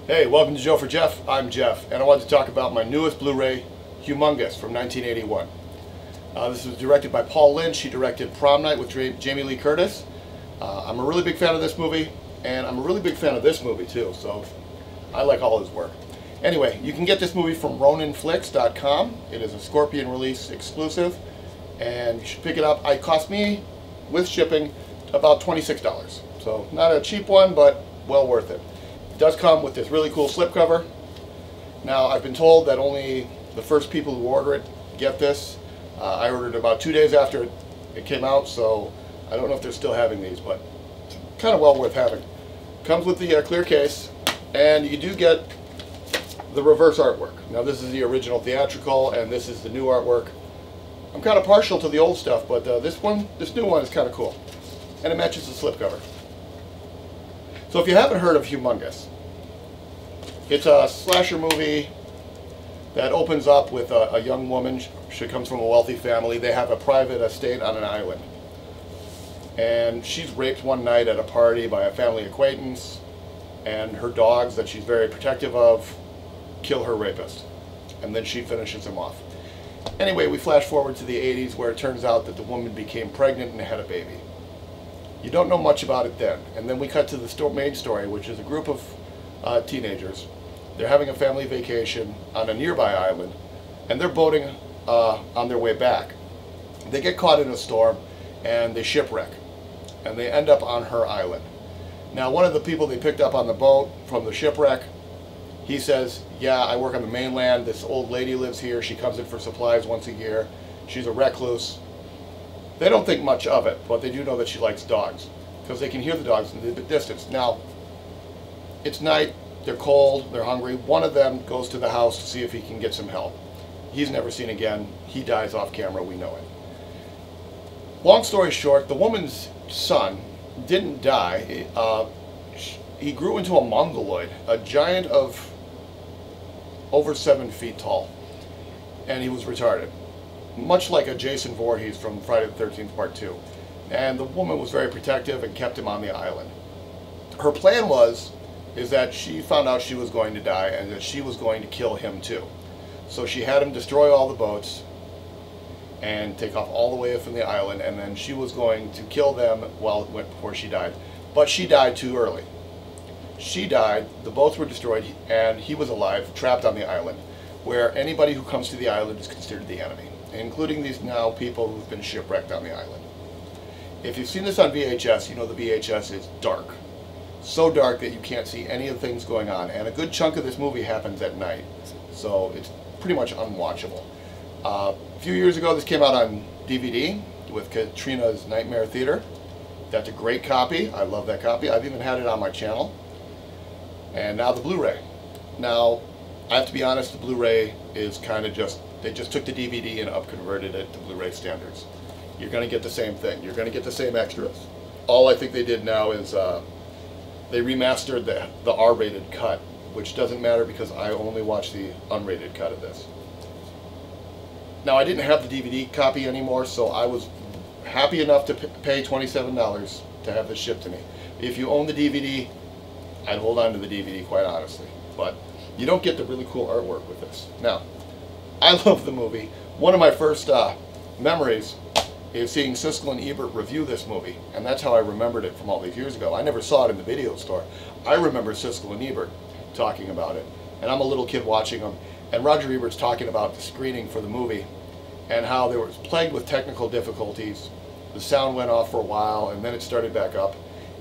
Hey, welcome to Jofer Jeff. I'm Jeff, and I wanted to talk about my newest Blu-ray, Humongous, from 1981. This was directed by Paul Lynch. He directed Prom Night with Jamie Lee Curtis. I'm a really big fan of this movie, and I'm a really big fan of this movie too, so I like all his work. Anyway, you can get this movie from roninflix.com. It is a Scorpion release exclusive, and you should pick it up. It cost me, with shipping, about $26. So not a cheap one, but well worth it. It does come with this really cool slipcover. Now, I've been told that only the first people who order it get this. I ordered it about 2 days after it came out, so I don't know if they're still having these, but it's kind of well worth having. Comes with the clear case, and you do get the reverse artwork. Now, this is the original theatrical, and this is the new artwork. I'm kind of partial to the old stuff, but this new one is kind of cool, and it matches the slipcover. So if you haven't heard of Humongous, it's a slasher movie that opens up with a young woman. She comes from a wealthy family. They have a private estate on an island. And she's raped one night at a party by a family acquaintance, and her dogs that she's very protective of kill her rapist. And then she finishes him off. Anyway, we flash forward to the 80s, where it turns out that the woman became pregnant and had a baby. You don't know much about it then. And then we cut to the main story, which is a group of teenagers. They're having a family vacation on a nearby island, and they're boating on their way back. They get caught in a storm, and they shipwreck, and they end up on her island. Now, one of the people they picked up on the boat from the shipwreck, he says, yeah, I work on the mainland. This old lady lives here. She comes in for supplies once a year. She's a recluse. They don't think much of it, but they do know that she likes dogs, because they can hear the dogs in the distance. Now, it's night, they're cold, they're hungry. One of them goes to the house to see if he can get some help. He's never seen again. He dies off camera, we know it. Long story short, the woman's son didn't die. He grew into a mongoloid, a giant of over 7 feet tall, and he was retarded. Much like a Jason Voorhees from Friday the 13th Part 2. And the woman was very protective and kept him on the island. Her plan is that she found out she was going to die, and that she was going to kill him too. So she had him destroy all the boats and take off all the way from the island, and then she was going to kill them before she died. But she died too early. She died, the boats were destroyed, and he was alive, trapped on the island, where anybody who comes to the island is considered the enemy, including these now people who've been shipwrecked on the island. If you've seen this on VHS, you know the VHS is dark. So dark that you can't see any of the things going on, and a good chunk of this movie happens at night, so it's pretty much unwatchable. A few years ago, this came out on DVD with Katrina's Nightmare Theater. That's a great copy. I love that copy. I've even had it on my channel. And now the Blu-ray. Now, I have to be honest, the Blu-ray is kind of they just took the DVD and upconverted it to Blu-ray standards. You're going to get the same thing. You're going to get the same extras. All I think they did now is they remastered the R-rated cut, which doesn't matter because I only watch the unrated cut of this. Now, I didn't have the DVD copy anymore, so I was happy enough to pay $27 to have this shipped to me. If you own the DVD, I'd hold on to the DVD, quite honestly. But you don't get the really cool artwork with this. Now, I love the movie. One of my first memories is seeing Siskel and Ebert review this movie, and that's how I remembered it from all these years ago. I never saw it in the video store. I remember Siskel and Ebert talking about it, and I'm a little kid watching them, and Roger Ebert's talking about the screening for the movie and how they were plagued with technical difficulties. The sound went off for a while, and then it started back up,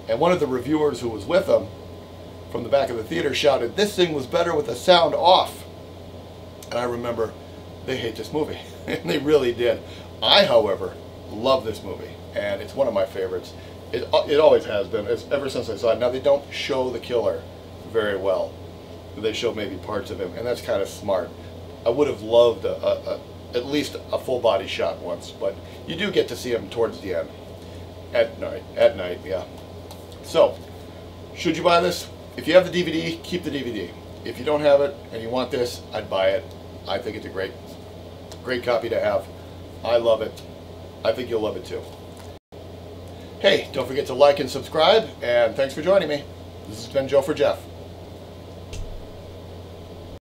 and one of the reviewers who was with them from the back of the theater shouted, "This thing was better with the sound off." And I remember, they hate this movie, and they really did. I, however, love this movie, and it's one of my favorites. It always has been, ever since I saw it. Now, they don't show the killer very well. They show maybe parts of him, and that's kind of smart. I would have loved at least a full body shot once, but you do get to see him towards the end. At night, yeah. So, should you buy this? If you have the DVD, keep the DVD. If you don't have it and you want this, I'd buy it. I think it's a great copy to have. I love it. I think you'll love it too. Hey, don't forget to like and subscribe, and thanks for joining me. This has been Jofer Jeff.